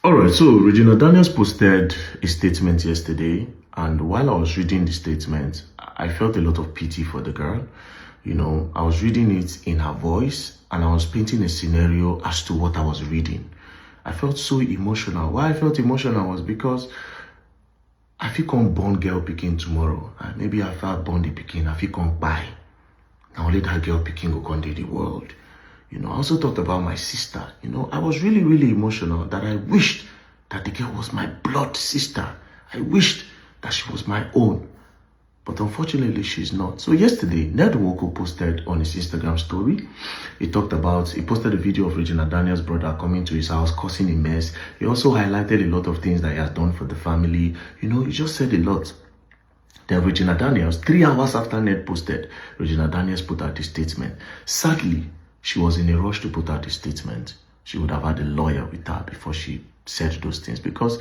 All right, so Regina Daniels posted a statement yesterday, and while I was reading the statement, I felt a lot of pity for the girl. You know, I was reading it in her voice, and I was painting a scenario as to what I was reading. I felt so emotional. Why I felt emotional was because I feel come born girl picking tomorrow, and maybe I felt born the picking, I feel come buy. Now only that girl picking go come to the world. You know, I also thought about my sister. You know, I was really, really emotional that I wished that the girl was my blood sister. I wished that she was my own. But unfortunately, she's not. So yesterday, Ned Woko posted on his Instagram story. He posted a video of Regina Daniels' brother coming to his house, causing a mess. He also highlighted a lot of things that he has done for the family. You know, he just said a lot. Then Regina Daniels, 3 hours after Ned posted, Regina Daniels put out this statement. Sadly, she was in a rush to put out the statement. She would have had a lawyer with her before she said those things, because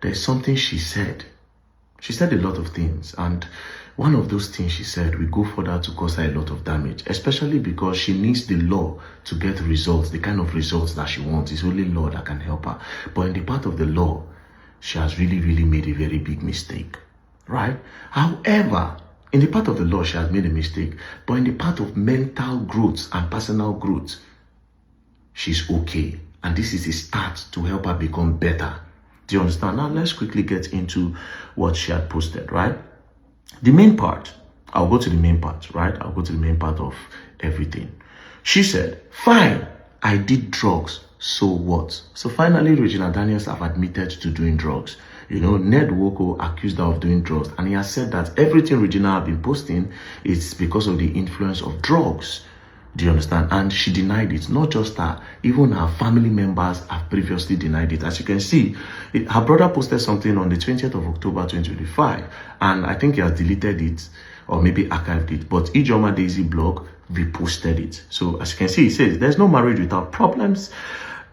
there's something she said. She said a lot of things, and one of those things she said will go further to cause her a lot of damage, especially because she needs the law to get results, the kind of results that she wants. It's only law that can help her. But in the part of the law, she has really, really made a very big mistake, right? However, in the part of the law, she has made a mistake, but in the part of mental growth and personal growth, she's okay. And this is a start to help her become better. Do you understand? Now, let's quickly get into what she had posted, right? The main part, I'll go to the main part, right? I'll go to the main part of everything. She said, fine, I did drugs, so what? So finally, Regina Daniels have admitted to doing drugs. You know, Ned Woko accused her of doing drugs, and he has said that everything Regina have been posting is because of the influence of drugs. Do you understand? And she denied it. Not just her, even her family members have previously denied it. As you can see, her brother posted something on the 20th of October 2025, and I think he has deleted it or maybe archived it. But Ijoma Daisy blog reposted it. So as you can see, it says, there's no marriage without problems.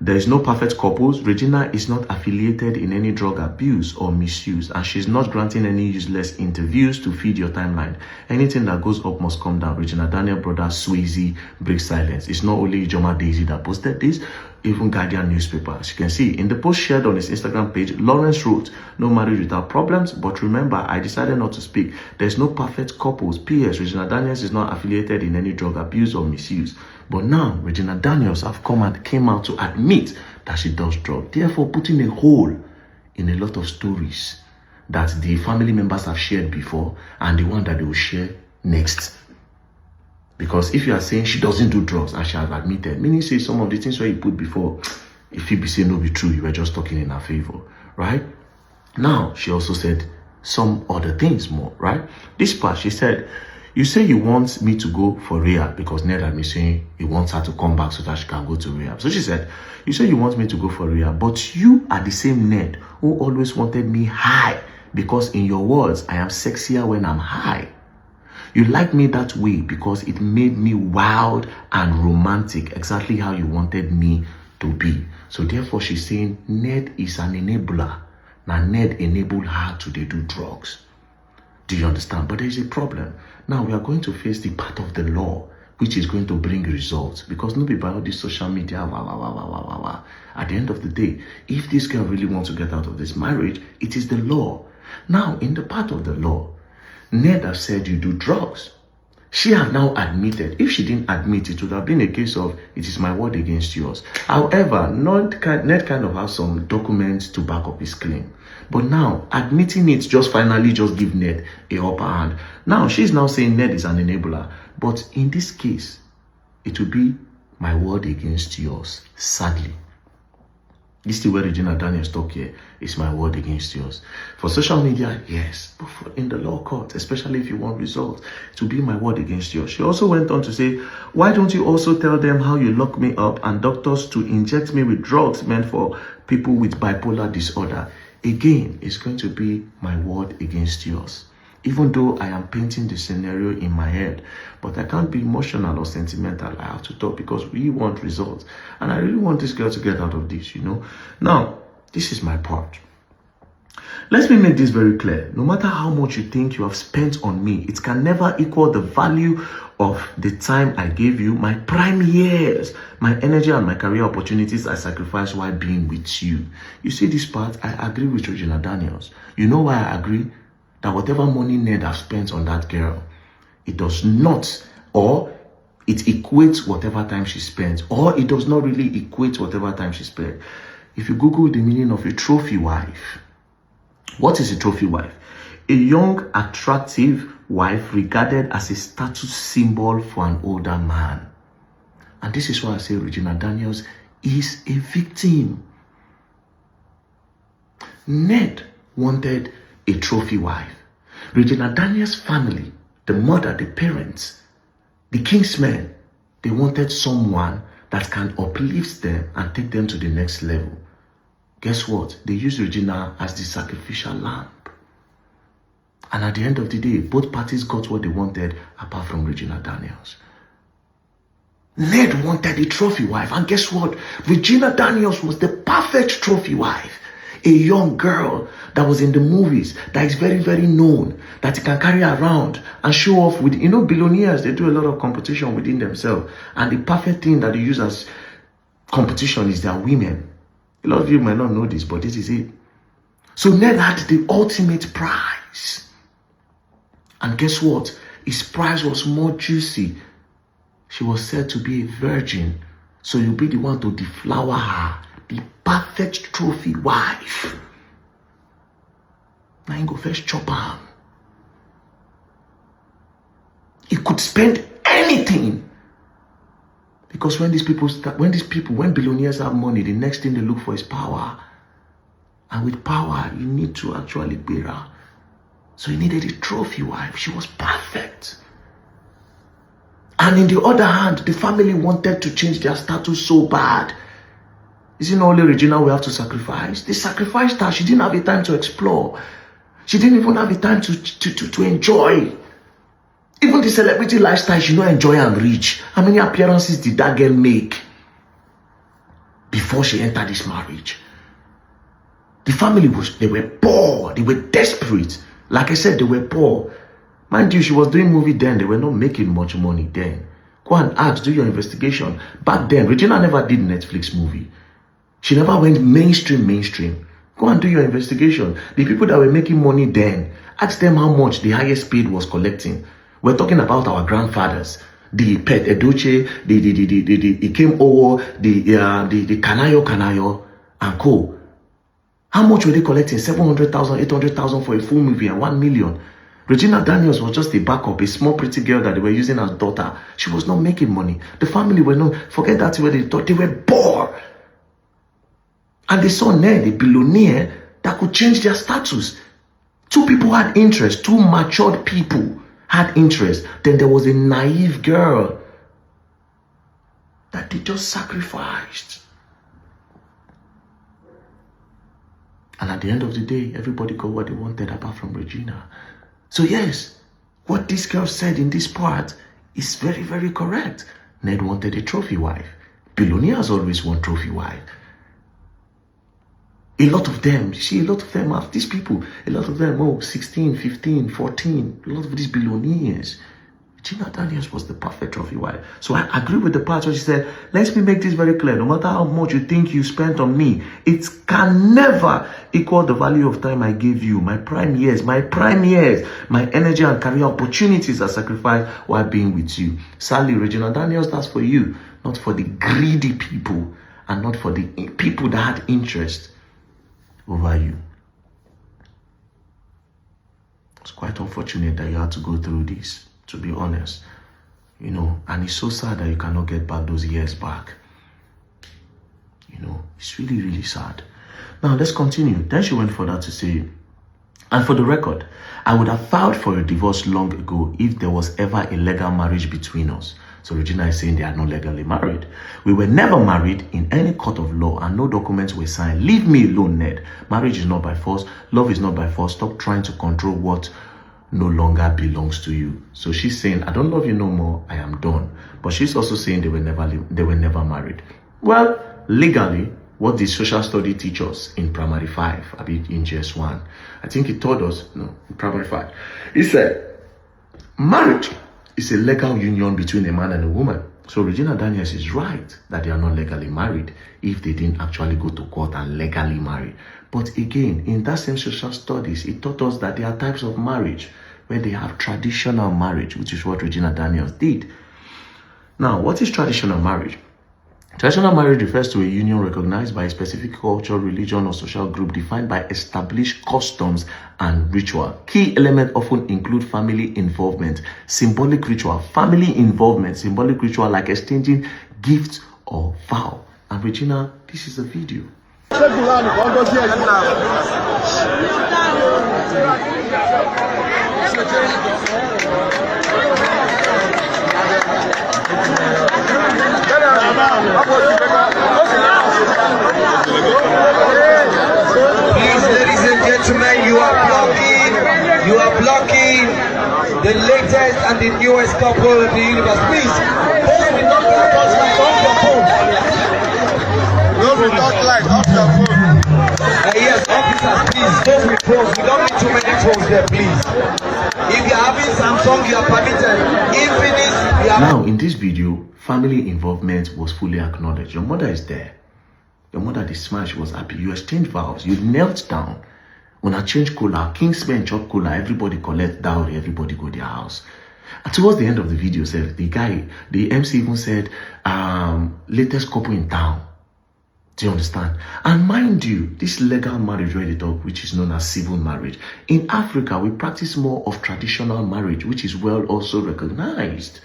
There is no perfect couples. Regina is not affiliated in any drug abuse or misuse, and she's not granting any useless interviews to feed your timeline. Anything that goes up must come down. Regina Daniel brother Swayze breaks silence. It's not only Ijoma Daisy that posted this, even Guardian newspaper. As you can see, in the post shared on his Instagram page, Lawrence wrote, no marriage without problems, but remember, I decided not to speak. There's no perfect couples. P.S. Regina Daniels is not affiliated in any drug abuse or misuse. But now, Regina Daniels came out to admit that she does drugs, therefore putting a hole in a lot of stories that the family members have shared before and the one that they will share next. Because if you are saying she doesn't do drugs and she has admitted, meaning say some of the things where you put before, if you be saying no be true, you were just talking in her favor, right? Now, she also said some other things more, right? This part, she said, you say you want me to go for rehab because Ned had me saying he wants her to come back so that she can go to rehab. So she said, you say you want me to go for rehab, but you are the same Ned who always wanted me high because in your words, I am sexier when I'm high. You like me that way because it made me wild and romantic, exactly how you wanted me to be. So therefore, she's saying Ned is an enabler. Now, Ned enabled her to do drugs. Do you understand? But there's a problem. Now, we are going to face the part of the law, which is going to bring results. Because nobody by all this social media, At the end of the day, if this girl really wants to get out of this marriage, it is the law. Now, in the part of the law, Ned has said you do drugs. She has now admitted. If she didn't admit, it would have been a case of, it is my word against yours. However, Ned kind of has some documents to back up his claim. But now, admitting it just finally just give Ned a upper hand. Now, she's now saying Ned is an enabler. But in this case, it will be my word against yours, sadly. This is where Regina Daniels talk here. It's my word against yours. For social media, yes. But in the law court, especially if you want results, it will be my word against yours. She also went on to say, why don't you also tell them how you lock me up and doctors to inject me with drugs meant for people with bipolar disorder? Again, it's going to be my word against yours. Even though I am painting the scenario in my head, but I can't be emotional or sentimental. I have to talk because we want results. And I really want this girl to get out of this, you know. Now, this is my part. Let me make this very clear. No matter how much you think you have spent on me, it can never equal the value of the time I gave you, my prime years, my energy and my career opportunities I sacrificed while being with you. You see this part? I agree with Regina Daniels. You know why I agree? That whatever money Ned has spent on that girl, it does not, or it equates whatever time she spent, or it does not really equate whatever time she spent. If you Google the meaning of a trophy wife, what is a trophy wife? A young, attractive wife regarded as a status symbol for an older man. And this is why I say Regina Daniels is a victim. Ned wanted a trophy wife. Regina Daniels' family, the mother, the parents, the kingsmen, they wanted someone that can uplift them and take them to the next level. Guess what? They used Regina as the sacrificial lamb. And at the end of the day, both parties got what they wanted apart from Regina Daniels. Ned wanted a trophy wife. And guess what? Regina Daniels was the perfect trophy wife. A young girl that was in the movies, that is very, very known, that you can carry around and show off with. You know, billionaires, they do a lot of competition within themselves. And the perfect thing that they use as competition is their women. A lot of you might not know this, but this is it. So Ned had the ultimate prize. And guess what? His prize was more juicy. She was said to be a virgin. So you'll be the one to deflower her. The perfect trophy wife. Now you go first chop her. He could spend anything. Because when billionaires have money, the next thing they look for is power. And with power, you need to actually bear her. So he needed a trophy wife. She was perfect. And in the other hand, the family wanted to change their status so bad. Is it not only Regina we have to sacrifice? They sacrificed her. She didn't have the time to explore. She didn't even have the time to enjoy. Even the celebrity lifestyle, she don't enjoy and reach. How many appearances did that girl make before she entered this marriage? The family they were poor. They were desperate. Like I said, they were poor. Mind you, she was doing movie then. They were not making much money then. Go and ask, do your investigation. Back then, Regina never did Netflix movie. She never went mainstream. Go and do your investigation. The people that were making money then, ask them how much the highest paid was collecting. We're talking about our grandfathers. The Pet Edoche, the Ikem Owo, the Kanayo, and co. How much were they collecting? 700,000, 800,000 for a full movie and 1 million. Regina Daniels was just a backup, a small pretty girl that they were using as daughter. She was not making money. The family were not, forget that where they thought they were bored. And they saw Ned, a billionaire, that could change their status. Two people had interest, two matured people had interest. Then there was a naive girl that they just sacrificed. And at the end of the day, everybody got what they wanted apart from Regina. So yes, what this girl said in this part is very, very correct. Ned wanted a trophy wife. Billionaires always want trophy wife. A lot of them, you see, a lot of them have these people, a lot of them, 16, 15, 14, a lot of these billionaires. Regina Daniels was the perfect trophy wife. So I agree with the part where she said, let me make this very clear. No matter how much you think you spent on me, it can never equal the value of time I gave you. My prime years, my energy and career opportunities are sacrificed while being with you. Sadly, Regina Daniels, that's for you, not for the greedy people and not for the people that had interest over you. It's quite unfortunate that you had to go through this, to be honest. You know, and it's so sad that you cannot get back those years back. You know, it's really, really sad. Now, let's continue. Then she went further to say, and for the record, I would have filed for a divorce long ago if there was ever a legal marriage between us. So Regina is saying they are not legally married. We were never married in any court of law and no documents were signed. Leave me alone, Ned. Marriage is not by force. Love is not by force. Stop trying to control what no longer belongs to you. So she's saying, I don't love you no more. I am done. But she's also saying they were never married. Well, legally, what did social study teach us in primary 5, I mean in GS1? I think it taught us, no, in primary 5. It said, marriage is a legal union between a man and a woman. So Regina Daniels is right that they are not legally married if they didn't actually go to court and legally marry. But again, in that same social studies, it taught us that there are types of marriage where they have traditional marriage, which is what Regina Daniels did. Now, what is traditional marriage? Traditional marriage refers to a union recognized by a specific culture, religion, or social group defined by established customs and ritual. Key elements often include family involvement, symbolic ritual, symbolic ritual like exchanging gifts or vow. And Regina, this is a video. Please, ladies and gentlemen, you are blocking the latest and the newest couple in the universe. Please, those with not lights off your phone. Those with not lights off your phone. Yes, officers, please, those with phones, we don't need too many phones there, please. If you're having Samsung, you are permitted. Infinix, you are... Now, in this video, family involvement was fully acknowledged. Your mother is there. Your mother, the smash, was happy. You exchanged vows. You knelt down. When I change cola, Kingsmen chop cola, everybody collect dowry, everybody go their house. And towards the end of the video, the MC even said, latest couple in town. Do you understand? And mind you, this legal marriage where they talk, which is known as civil marriage, in Africa, we practice more of traditional marriage, which is well also recognized.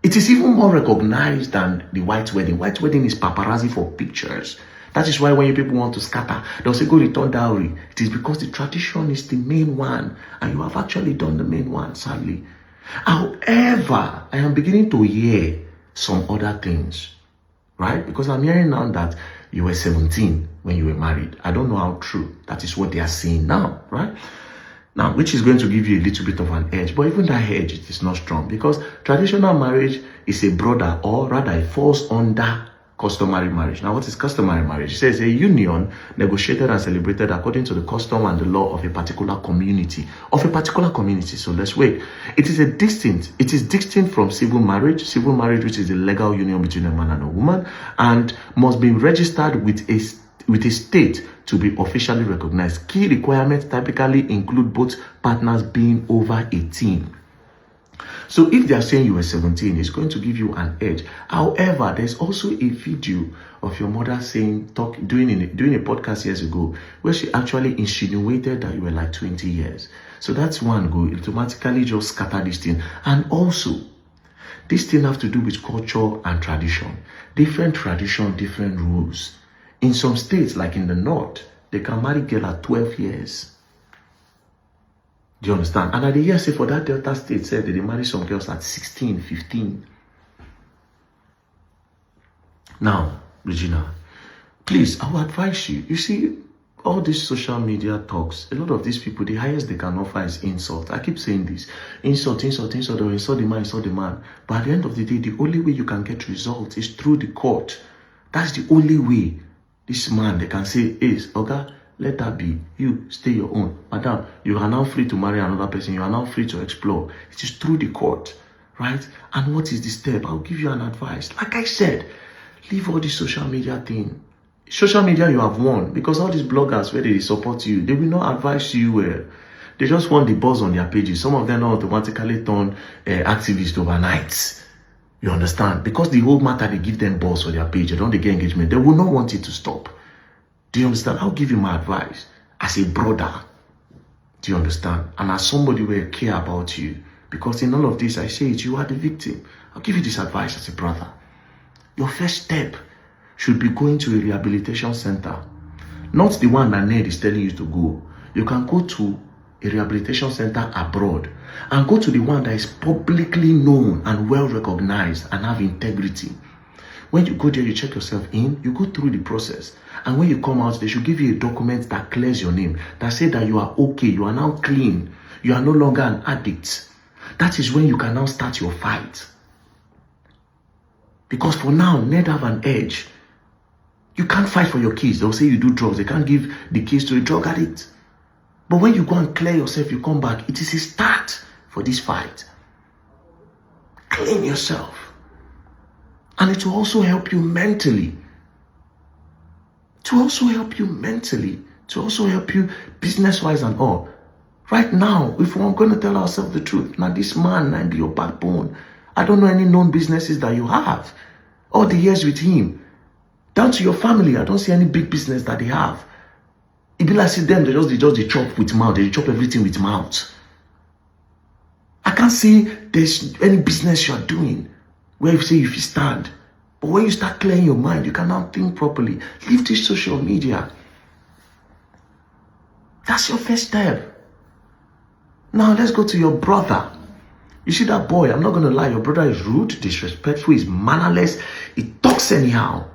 It is even more recognized than the white wedding. White wedding is paparazzi for pictures. That is why when you people want to scatter, they'll say, go return dowry. It is because the tradition is the main one, and you have actually done the main one, sadly. However, I am beginning to hear some other things, right? Because I'm hearing now that you were 17 when you were married. I don't know how true. That is what they are saying now, right? Now, which is going to give you a little bit of an edge, but even that edge, it is not strong because traditional marriage is a broader, or rather it falls under customary marriage. Now, what is customary marriage? It says a union negotiated and celebrated according to the custom and the law of a particular community. So let's wait. It is distinct from civil marriage. Civil marriage, which is a legal union between a man and a woman, and must be registered with a state to be officially recognized. Key requirements typically include both partners being over 18. So if they are saying you were 17, it's going to give you an edge. However, there's also a video of your mother doing a podcast years ago where she actually insinuated that you were like 20 years. So that's one go. It automatically just scatter this thing. And also, this thing have to do with culture and tradition. Different tradition, different rules. In some states, like in the north, they can marry girl at 12 years. Do you understand? And at the year, say for that Delta state, said they marry some girls at 16, 15. Now, Regina, please, I will advise you. You see, all these social media talks, a lot of these people, the highest they can offer is insult. I keep saying this. Insult, or insult the man. But at the end of the day, the only way you can get results is through the court. That's the only way. This man, they can say, okay, let that be. You stay your own. Madam, you are now free to marry another person. You are now free to explore. It is through the court, right? And what is the step? I'll give you an advice. Like I said, leave all this social media thing. Social media, you have won. Because all these bloggers, where they support you, they will not advise you well. They just want the buzz on their pages. Some of them are automatically turn activists overnight. You understand? Because the whole matter, they give them buzz on their page. They don't get engagement. They will not want it to stop. Do you understand? I'll give you my advice as a brother. Do you understand? And as somebody who will care about you. Because in all of this, I say it, you are the victim. I'll give you this advice as a brother. Your first step should be going to a rehabilitation center. Not the one that Ned is telling you to go. You can go to a rehabilitation center abroad and go to the one that is publicly known and well recognized and have integrity. When you go there, you check yourself in, you go through the process. And when you come out, they should give you a document that clears your name, that says that you are okay, you are now clean, you are no longer an addict. That is when you can now start your fight. Because for now, Ned have an edge. You can't fight for your kids. They'll say you do drugs. They can't give the kids to a drug addict. But when you go and clear yourself, you come back. It is a start for this fight. Clean yourself. And it will also help you mentally. To also help you mentally. To also help you business-wise and all. Right now, if we're going to tell ourselves the truth, now this man might be your backbone. I don't know any known businesses that you have. All the years with him. Down to your family, I don't see any big business that they have. It be like see them, they just chop with mouth. They chop everything with mouth. I can't see there's any business you're doing where you say if you stand. But when you start clearing your mind, you can now think properly. Leave this social media. That's your first step. Now let's go to your brother. You see that boy, I'm not going to lie, your brother is rude, disrespectful, he's mannerless, he talks anyhow.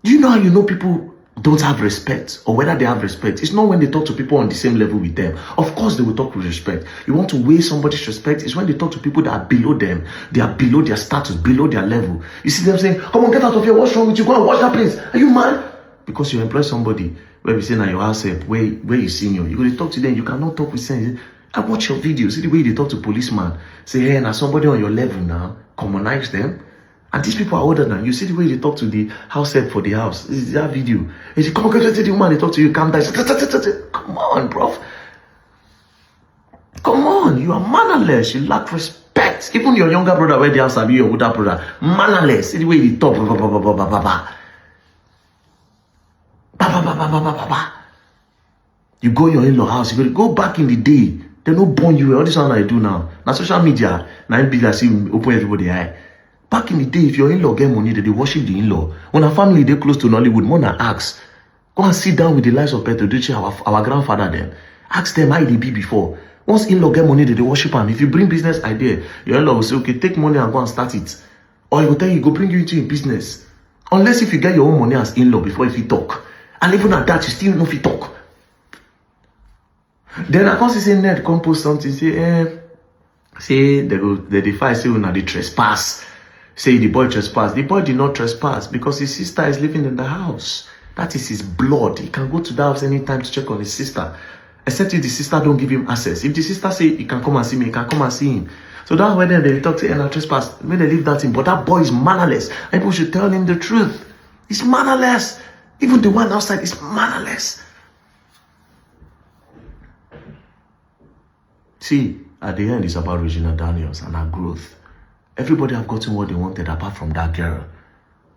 Do you know how you know people don't have respect or whether they have respect? It's not when they talk to people on the same level with them. Of course, they will talk with respect. You want to weigh somebody's respect? It's when they talk to people that are below them. They are below their status, below their level. You see them saying, come on, get out of here. What's wrong with you? Go and watch that place. Are you mad? Because you employ somebody where we say now your house help, where you senior. You go to talk to them. You cannot talk with sense. I watch your videos. See the way they talk to policeman. Say, hey, now somebody on your level now. Commonize them. And these people are older than you. See the way they talk to the house help for the house. This is that video. They say, come on, get to the woman. They talk to you, calm down. Come on, bro. Come on. You are mannerless. You lack respect. Even your younger brother, where they have Sabi, your older brother, mannerless. See the way they talk. You go in your in-law house. You go back in the day. They don't born you. All this one I do now. Now social media. Now it be like see open everybody eye. Back in the day, if your in-law get money, they worship the in-law. When a family they close to Nollywood, Mona asks, go and sit down with the likes of Petro Duce, our grandfather then. Ask them how they be before. Once in-law get money, they worship him. If you bring business idea, your in-law will say, okay, take money and go and start it. Or he will tell you, go bring you into a business. Unless if you get your own money as in-law before if you talk. And even at that, you still know if you talk. Then I can't say Ned come post something, say they fight, say when they trespass. Say the boy trespassed. The boy did not trespass because his sister is living in the house. That is his blood. He can go to the house anytime to check on his sister. Except if the sister don't give him access. If the sister say he can come and see me, he can come and see him. So that's when they talk to I trespass. When they leave that in. But that boy is mannerless. And people should tell him the truth. He's mannerless. Even the one outside is mannerless. See, at the end, it's about Regina Daniels and her growth. Everybody have gotten what they wanted apart from that girl.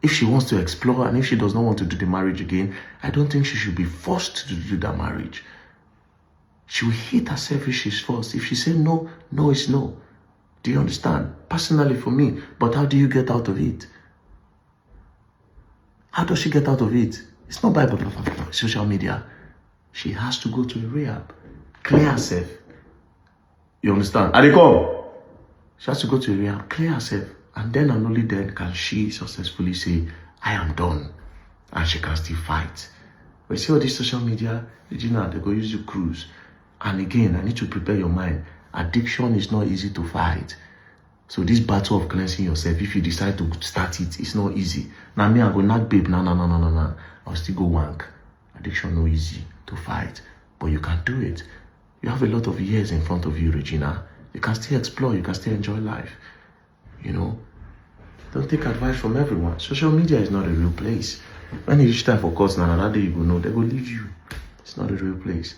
If she wants to explore and if she does not want to do the marriage again, I don't think she should be forced to do that marriage. She will hate herself if she's forced. If she says no, no is no. Do you understand? Personally for me, but how do you get out of it? How does she get out of it? It's not by social media. She has to go to a rehab. Clear herself. You understand? And they come. She has to go to a rehab, clear herself, and then and only then can she successfully say, I am done, and she can still fight. But you see all this social media, Regina, they go use you cruise. And again, I need to prepare your mind. Addiction is not easy to fight. So this battle of cleansing yourself, if you decide to start it, it's not easy. Now me, I go knock babe, no. I'll still go wank. Addiction no easy to fight, but you can do it. You have a lot of years in front of you, Regina. You can still explore, you can still enjoy life. You know? Don't take advice from everyone. Social media is not a real place. When you reach time for course, now another day you will know, they will leave you. It's not a real place.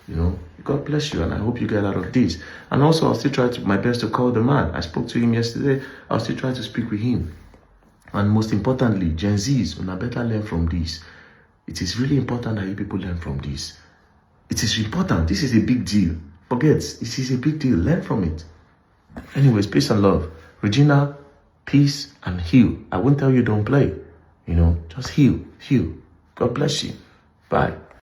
You know? God bless you, and I hope you get out of this. And also, I'll still try my best to call the man. I spoke to him yesterday. I'll still try to speak with him. And most importantly, Gen Zs, when I better learn from this. It is really important that you people learn from this. It is important. This is a big deal. Forget, this is a big deal. Learn from it. Anyways, peace and love. Regina, peace and heal. I won't tell you don't play. You know, just heal. God bless you. Bye.